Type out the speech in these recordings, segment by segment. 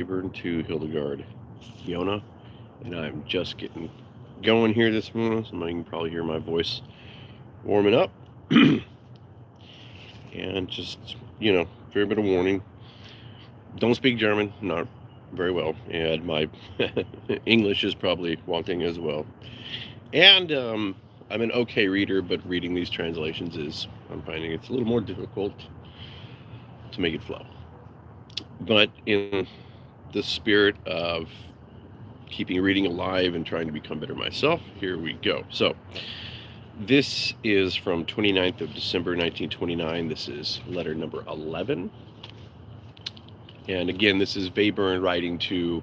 Webern to Hildegard Jone, and I'm just getting going here this morning, so you can probably hear my voice warming up. And just, very bit of warning. Don't speak German, not very well, and my English is probably wanting as well. And I'm an okay reader, but reading these translations I'm finding it's a little more difficult to make it flow. But in the spirit of keeping reading alive and trying to become better myself, here we go. So this is from 29th of December 1929. This is letter number 11. And again, this is Webern writing to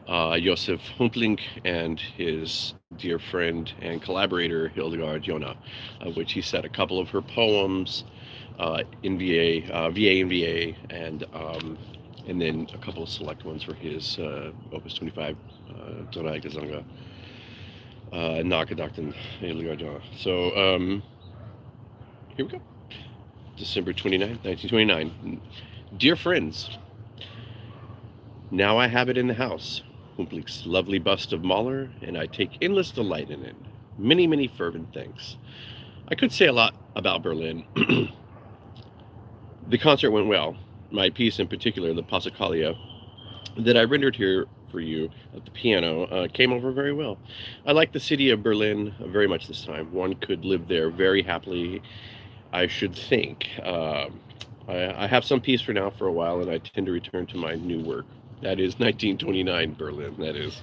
Josef Humplik and his dear friend and collaborator Hildegard Jone, of which he said a couple of her poems in VA and VA, and then a couple of select ones for his Opus 25, Zonai Gesanga, Nachgedacht and Hildegard Jone. So here we go. December 29th, 1929. Dear friends, now I have it in the house, Humplik's lovely bust of Mahler, and I take endless delight in it. Many, many fervent thanks. I could say a lot about Berlin. The concert went well. My piece in particular, the Passacaglia, that I rendered here for you at the piano, came over very well. I like the city of Berlin very much this time. One could live there very happily, I should think. I have some peace for now for a while, and I tend to return to my new work. That is 1929 Berlin. That is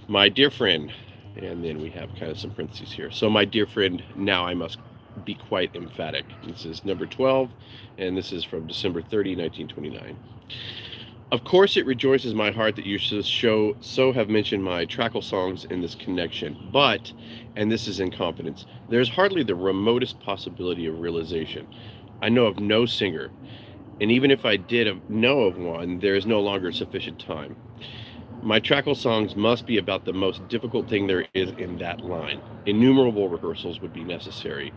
my dear friend. And then we have kind of some parentheses here. So my dear friend, now I must be quite emphatic. This is number 12, and this is from December 30, 1929. Of course, it rejoices my heart that you so have mentioned my Trackle songs in this connection, but, and this is in confidence, there's hardly the remotest possibility of realization. I know of no singer, and even if I did know of one, there is no longer sufficient time. My Trackle songs must be about the most difficult thing there is in that line. Innumerable rehearsals would be necessary.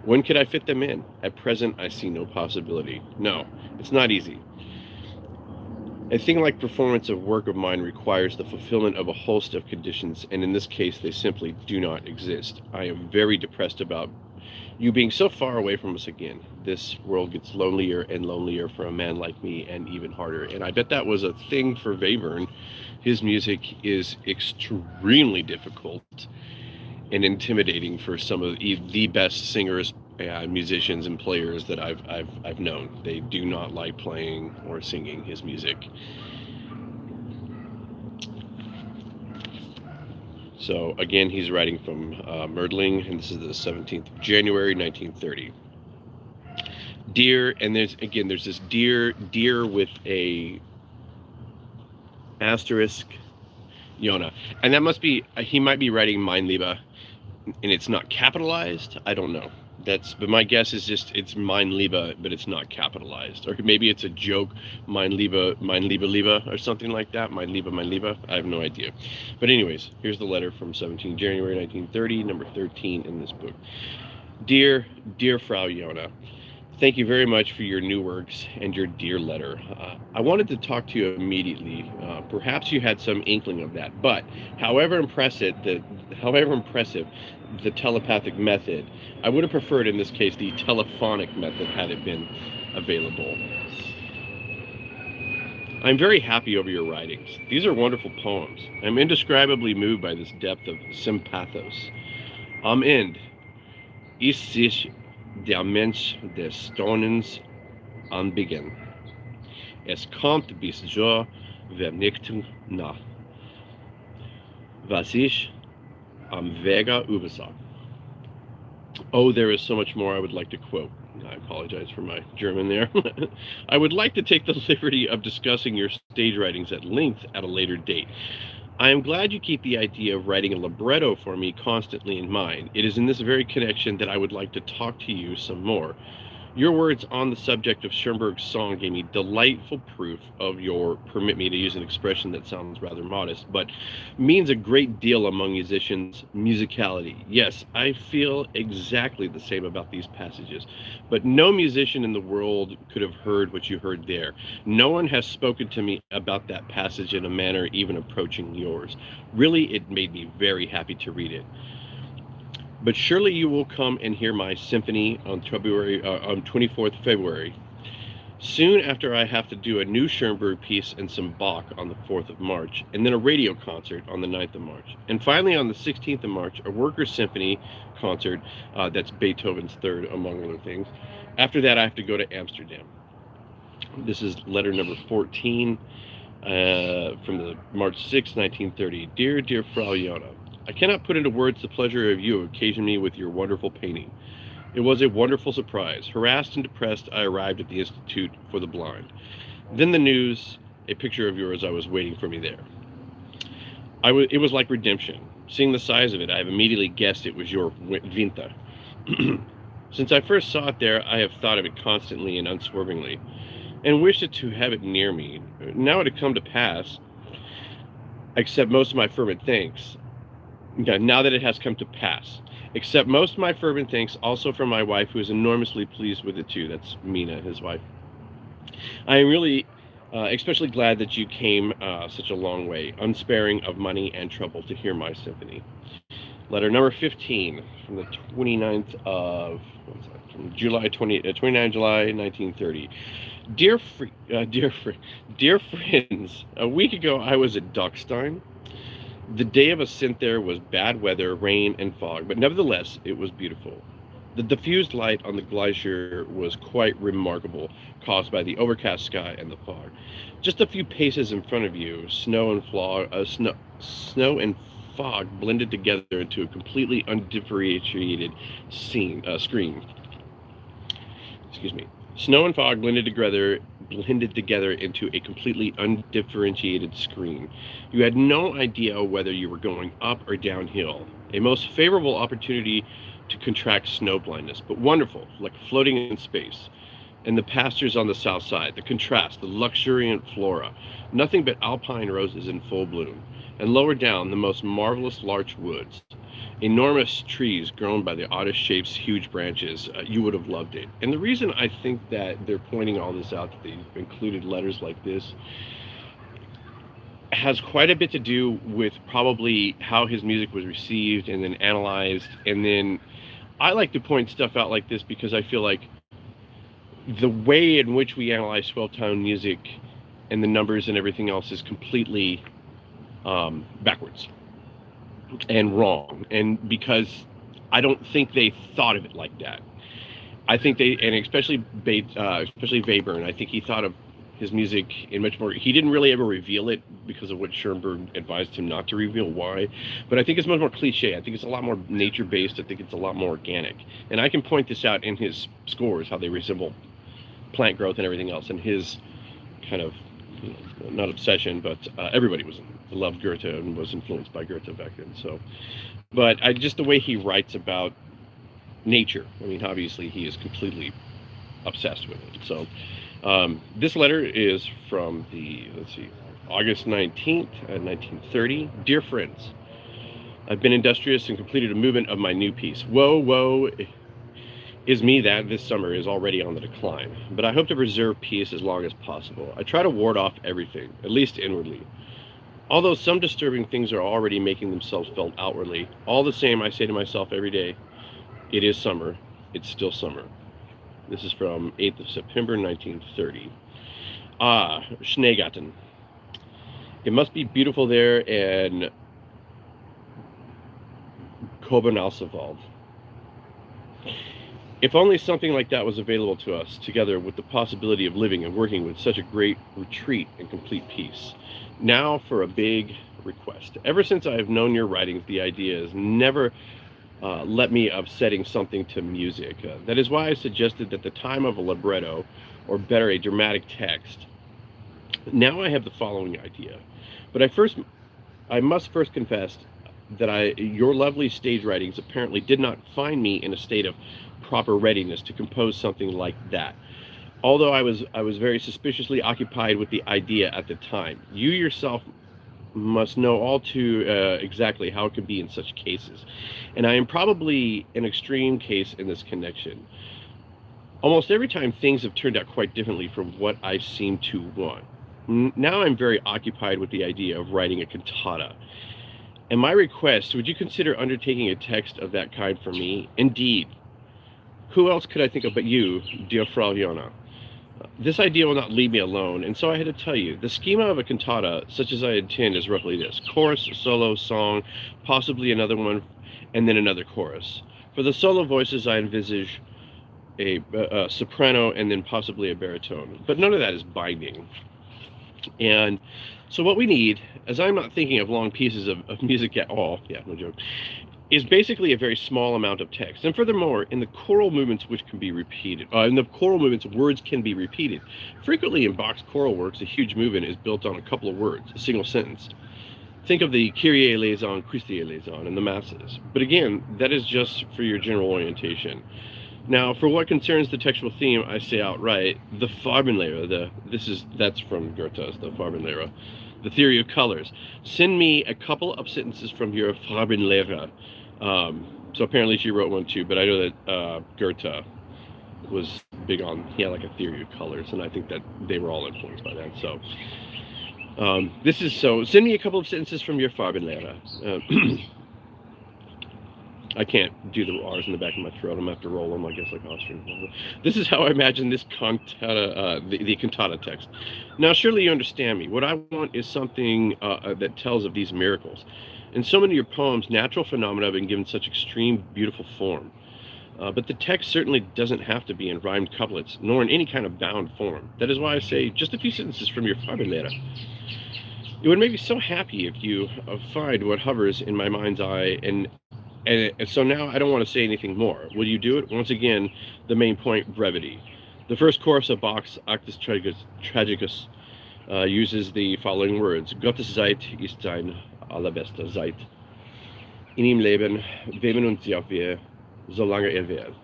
When could I fit them in? At present, I see no possibility. No, it's not easy. A thing like performance of work of mine requires the fulfillment of a host of conditions, and in this case, they simply do not exist. I am very depressed about you being so far away from us again. This world gets lonelier and lonelier for a man like me, and even harder. And I bet that was a thing for Webern. His music is extremely difficult and intimidating for some of the best singers, musicians, and players that I've known. They do not like playing or singing his music. So again, he's writing from Mödling, and this is the 17th of January, 1930. Dear, and there's this dear with a asterisk, Jona, and that must be, he might be writing Mein Liebe, and it's not capitalized. I don't know. But my guess is just it's Mein Liebe, but it's not capitalized, or maybe it's a joke, Mein Liebe, or something like that. Mein Liebe. I have no idea. But anyways, here's the letter from 17 January 1930, number 13 in this book. Dear Frau Jona, thank you very much for your new works and your dear letter. I wanted to talk to you immediately. Perhaps you had some inkling of that, but however impressive the telepathic method, I would have preferred in this case the telephonic method had it been available. I'm very happy over your writings. These are wonderful poems. I'm indescribably moved by this depth of sympathos. Am Ende ist sich der Mensch des Staunens anbeginn. Es kommt bis zur Vernichtung nach. Was ich am Wege übersah. Oh, there is so much more I would like to quote. I apologize for my German there. I would like to take the liberty of discussing your stage writings at length at a later date. I am glad you keep the idea of writing a libretto for me constantly in mind. It is in this very connection that I would like to talk to you some more. Your words on the subject of Schoenberg's song gave me delightful proof of your, permit me to use an expression that sounds rather modest, but means a great deal among musicians, musicality. Yes, I feel exactly the same about these passages, but no musician in the world could have heard what you heard there. No one has spoken to me about that passage in a manner even approaching yours. Really, it made me very happy to read it. But surely you will come and hear my symphony on 24th February. Soon after, I have to do a new Schoenberg piece and some Bach on the 4th of March, and then a radio concert on the 9th of March. And finally, on the 16th of March, a Workers' Symphony concert, that's Beethoven's third, among other things. After that, I have to go to Amsterdam. This is letter number 14 from the March 6, 1930. Dear Frau Jone, I cannot put into words the pleasure of you occasioned me with your wonderful painting. It was a wonderful surprise. Harassed and depressed, I arrived at the Institute for the Blind. Then the news, a picture of yours, I was waiting for me there. It was like redemption. Seeing the size of it, I have immediately guessed it was your Winter. Since I first saw it there, I have thought of it constantly and unswervingly, and wished it to have it near me. Now it had come to pass, accept most of my fervent thanks. Now that it has come to pass, accept most of my fervent thanks also from my wife, who is enormously pleased with it too. That's Mina, his wife. I am really especially glad that you came such a long way, unsparing of money and trouble, to hear my symphony. Letter number 15 from the 29th of from July 29 July 1930. Dear friends, a week ago I was at Duckstein. The day of ascent there was bad weather, rain and fog, but nevertheless it was beautiful. The diffused light on the glacier was quite remarkable, caused by the overcast sky and the fog. Just a few paces in front of you, snow and fog blended together into a completely undifferentiated screen. Excuse me. Snow and fog blended together into a completely undifferentiated screen. You had no idea whether you were going up or downhill. A most favorable opportunity to contract snow blindness, but wonderful, like floating in space. And the pastures on the south side, the contrast, the luxuriant flora, nothing but alpine roses in full bloom. And lower down, the most marvelous larch woods. Enormous trees grown by the oddest shapes, huge branches. You would have loved it. And the reason I think that they're pointing all this out, that they've included letters like this, has quite a bit to do with probably how his music was received and then analyzed. And then I like to point stuff out like this because I feel like the way in which we analyze 12-tone music and the numbers and everything else is completely backwards and wrong, and because I don't think they thought of it like that. I think they, and especially Webern, I think he thought of his music in much more, he didn't really ever reveal it because of what Schoenberg advised him not to reveal why, but I think it's much more cliche. I think it's a lot more nature-based. I think it's a lot more organic, and I can point this out in his scores, how they resemble plant growth and everything else, and his kind of, not obsession, but everybody loved Goethe and was influenced by Goethe back then. So, but just the way he writes about nature, I mean, obviously he is completely obsessed with it. So this letter is from the, August 19th, 1930. Dear friends, I've been industrious and completed a movement of my new piece. Woe is me that this summer is already on the decline, but I hope to preserve peace as long as possible. I try to ward off everything, at least inwardly. Although some disturbing things are already making themselves felt outwardly, all the same, I say to myself every day, it is summer, it's still summer. This is from 8th of September, 1930. Schneegatten. It must be beautiful there in Kobernalsewald. If only something like that was available to us, together with the possibility of living and working with such a great retreat and complete peace. Now for a big request. Ever since I have known your writings, the idea has never let me of setting something to music. That is why I suggested that the time of a libretto, or better, a dramatic text. Now I have the following idea. But I must first confess that your lovely stage writings apparently did not find me in a state of proper readiness to compose something like that. Although I was very suspiciously occupied with the idea at the time. You yourself must know all too exactly how it can be in such cases, and I am probably an extreme case in this connection. Almost every time things have turned out quite differently from what I seem to want. Now I'm very occupied with the idea of writing a cantata. And my request, would you consider undertaking a text of that kind for me? Indeed. Who else could I think of but you, dear Frau Jona? This idea will not leave me alone, and so I had to tell you. The schema of a cantata, such as I intend, is roughly this: chorus, solo, song, possibly another one, and then another chorus. For the solo voices, I envisage a soprano and then possibly a baritone, but none of that is binding. And so what we need, as I'm not thinking of long pieces of music at all, yeah, no joke, is basically a very small amount of text. And furthermore, in the choral movements, which can be repeated, in the choral movements, words can be repeated. Frequently in Bach's choral works, a huge movement is built on a couple of words, a single sentence. Think of the Kyrie eleison, Christi eleison in the Masses. But again, that is just for your general orientation. Now, for what concerns the textual theme, I say outright, the Farbenlehre, that's from Goethe's, the Farbenlehre, the theory of colors. Send me a couple of sentences from your Farbenlehre. So apparently she wrote one too, but I know that Goethe was big on, he had like a theory of colors, and I think that they were all influenced by that. So send me a couple of sentences from your Farbenlehre. I can't do the R's in the back of my throat. I'm going to have to roll them, I guess, like Austrian. This is how I imagine this cantata, the cantata text. Now, surely you understand me. What I want is something that tells of these miracles. In so many of your poems, natural phenomena have been given such extreme, beautiful form. But the text certainly doesn't have to be in rhymed couplets, nor in any kind of bound form. That is why I say just a few sentences from your Farbenlehre. It would make me so happy if you find what hovers in my mind's eye, and so now I don't want to say anything more. Will you do it? Once again, the main point, brevity. The first chorus of Bach's Actus Tragicus uses the following words: Gottes Zeit ist sein allerbester Zeit. In ihm leben, weben und sie auf wir, solange will.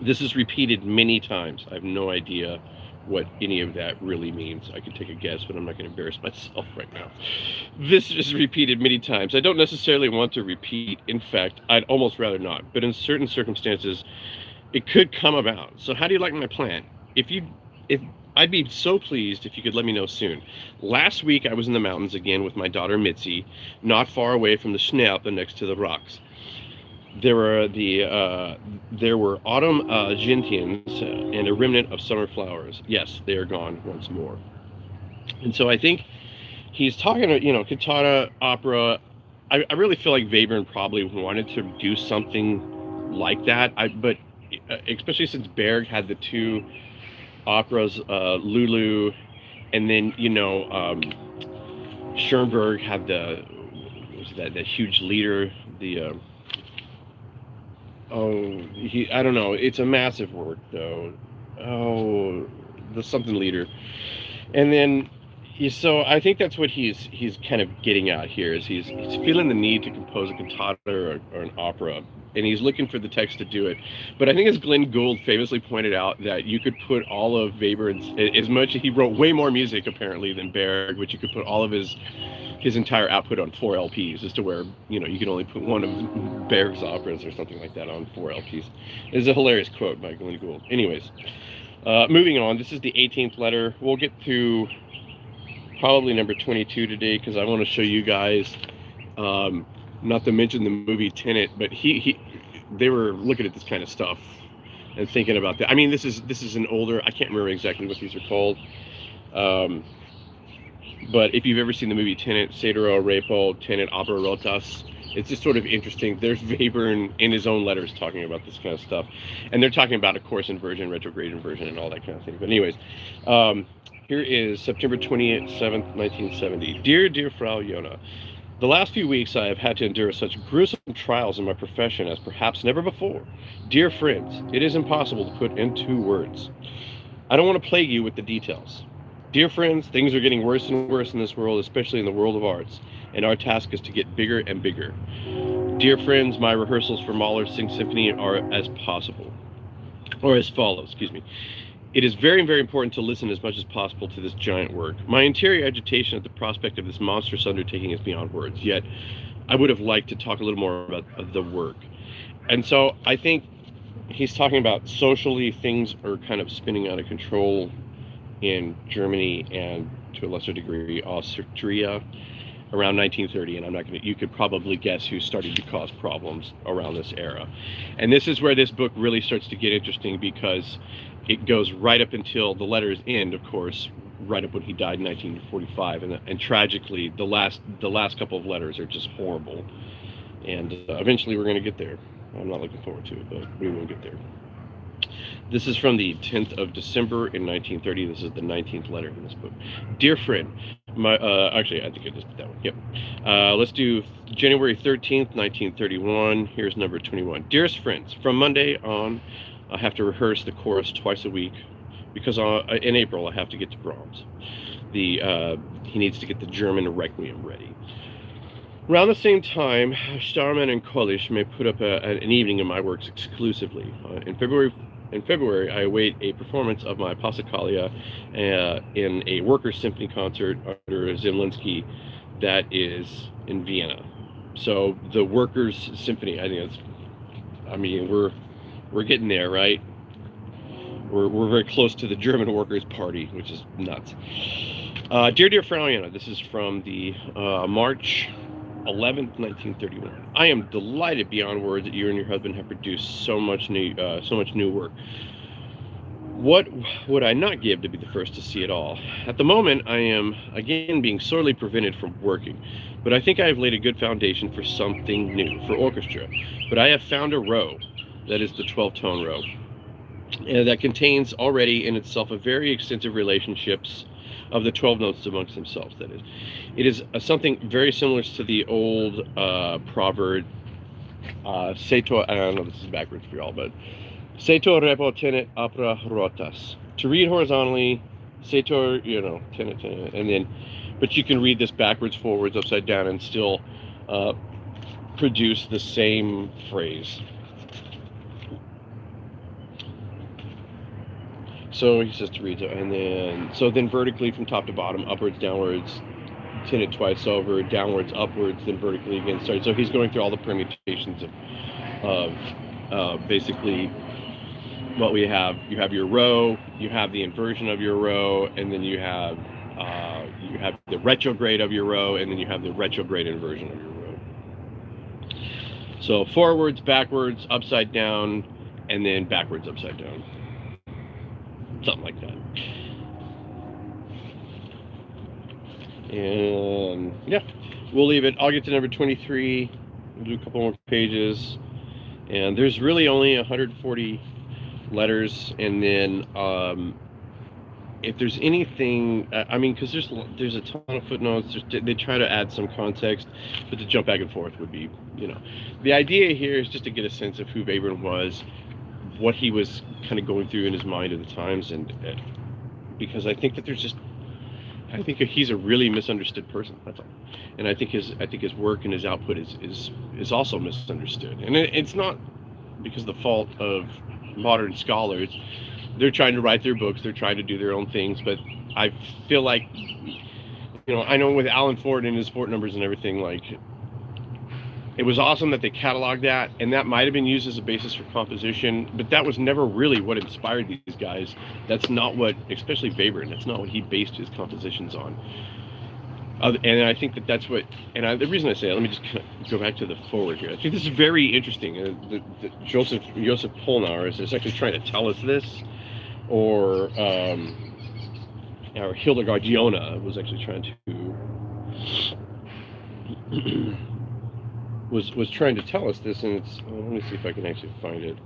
This is repeated many times. I have no idea what any of that really means. I could take a guess, but I'm not going to embarrass myself right now. This is repeated many times. I don't necessarily want to repeat. In fact, I'd almost rather not. But in certain circumstances, it could come about. So how do you like my plan? If I'd be so pleased if you could let me know soon. Last week, I was in the mountains again with my daughter Mitzi, not far away from the Schnealpe next to the rocks. There were autumn gentians and a remnant of summer flowers. Yes, they are gone once more. And so I think he's talking, cantata, opera. I really feel like Webern probably wanted to do something like that. But especially since Berg had the two operas, Lulu, and then Schoenberg had the huge leader, I don't know. It's a massive work, though. The something leader. And then, so I think that's what he's kind of getting at here, is he's feeling the need to compose a cantata or an opera, and he's looking for the text to do it. But I think, as Glenn Gould famously pointed out, that you could put all of Webern's, as much, he wrote way more music apparently than Berg, which you could put all of his entire output on 4 LPs, as to where, you can only put one of Berg's operas or something like that on 4 LPs. It's a hilarious quote by Glenn Gould. Anyways, moving on, this is the 18th letter. We'll get to probably number 22 today, because I want to show you guys, not to mention the movie Tenet, but they were looking at this kind of stuff and thinking about that. I mean, this is an older, I can't remember exactly what these are called. But if you've ever seen the movie Tenet, Cedro Repo, Tenet Opera Rotas, it's just sort of interesting. There's Webern in his own letters talking about this kind of stuff. And they're talking about a course inversion, retrograde inversion, and all that kind of thing. But anyways, here is September 27th, 1970. Dear Frau Jona, the last few weeks I have had to endure such gruesome trials in my profession as perhaps never before. Dear friends, it is impossible to put into words. I don't want to plague you with the details. Dear friends, things are getting worse and worse in this world, especially in the world of arts, and our task is to get bigger and bigger. Dear friends, my rehearsals for Mahler's Sixth Symphony are as possible, or as follows, excuse me. It is very, very important to listen as much as possible to this giant work. My interior agitation at the prospect of this monstrous undertaking is beyond words, yet I would have liked to talk a little more about the work. And so I think he's talking about socially things are kind of spinning out of control in Germany and to a lesser degree Austria around 1930, and I'm not going to, you could probably guess who's starting to cause problems around this era. And this is where this book really starts to get interesting, because it goes right up until the letters end, of course, right up when he died in 1945, and tragically the last couple of letters are just horrible, and eventually we're going to get there. I'm not looking forward to it, but we will get there. This is from the 10th of December in 1930. This is the 19th letter in this book. Dear friend, actually, I think I just did that one. Yep. Let's do January 13th, 1931. Here's number 21. Dearest friends, from Monday on, I have to rehearse the chorus twice a week, because in April I have to get to Brahms. He needs to get the German Requiem ready. Around the same time, Starman and Kolisch may put up an evening of my works exclusively. In February, I await a performance of my Passacaglia in a workers' symphony concert under Zemlinsky that is in Vienna. So the workers' symphony, I think we're getting there, right? We're very close to the German Workers' Party, which is nuts. Dear Fraulein, this is from the March 11th, 1931. I am delighted beyond words that you and your husband have produced so much new work. What would I not give to be the first to see it all? At the moment, I am again being sorely prevented from working, but I think I have laid a good foundation for something new, for orchestra. But I have found a row, that is the 12-tone row, that contains already in itself a very extensive relationships of the 12 notes amongst themselves, that is. It is something very similar to the old proverb, Setor, I don't know, this is backwards for y'all, but Setor repo tenet opera rotas. To read horizontally, Setor, tenet, and then, but you can read this backwards, forwards, upside down, and still produce the same phrase. So he says to read, and then vertically from top to bottom, upwards, downwards, tenet twice over, downwards, upwards, then vertically again. So he's going through all the permutations of basically what we have. You have your row, you have the inversion of your row, and then you have the retrograde of your row, and then you have the retrograde inversion of your row. So forwards, backwards, upside down, and then backwards, upside down. Something like that. And yeah, we'll leave it. I'll get to number 23. We'll do a couple more pages. And there's really only 140 letters. And then if there's anything, because there's a ton of footnotes. They try to add some context, but to jump back and forth would be, The idea here is just to get a sense of who Webern was, what he was kind of going through in his mind at the times, and because I think that he's a really misunderstood person. That's all. And I think his work and his output is also misunderstood, and it's not because of the fault of modern scholars. They're trying to write their books, they're trying to do their own things, but I feel like, I know with Alan Ford and his Fort numbers and everything, like, it was awesome that they cataloged that, and that might have been used as a basis for composition, but that was never really what inspired these guys. That's not what, especially Webern, that's not what he based his compositions on. And I think that's what, and the reason I say it, let me just kind of go back to the forward here. I think this is very interesting. Josef Polnar is actually trying to tell us this, or Hildegard Jone was actually trying to was trying to tell us this, and it's, let me see if I can actually find it.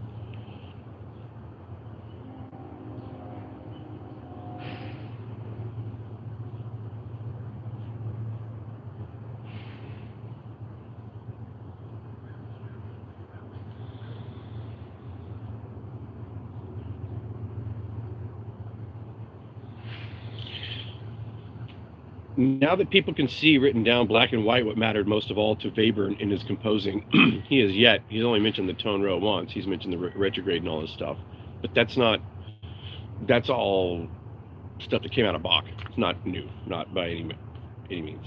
Now that people can see written down black and white what mattered most of all to Webern in his composing, he's only mentioned the tone row once. He's mentioned the retrograde and all this stuff, but that's all stuff that came out of Bach. It's not new, not by any means.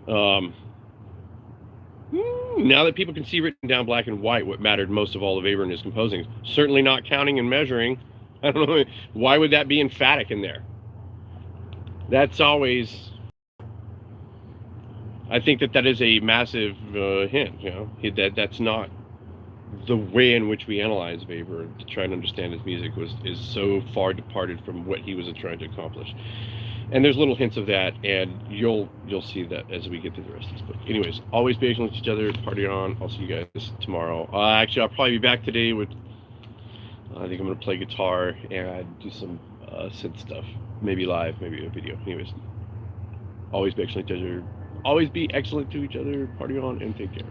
Now that people can see written down black and white what mattered most of all of Webern in his composing, certainly not counting and measuring. I don't know, why would that be emphatic in there? That's always, I think that is a massive hint, that's not the way in which we analyze Weber to try and understand his music is so far departed from what he was trying to accomplish. And there's little hints of that, and you'll see that as we get through the rest of this book. Anyways, always be patient with each other, party on. I'll see you guys tomorrow. Actually, I'll probably be back today with, I think I'm going to play guitar and do some synth stuff. Maybe live, maybe a video. Anyways, always be excellent to each other. Always be excellent to each other, party on, and take care.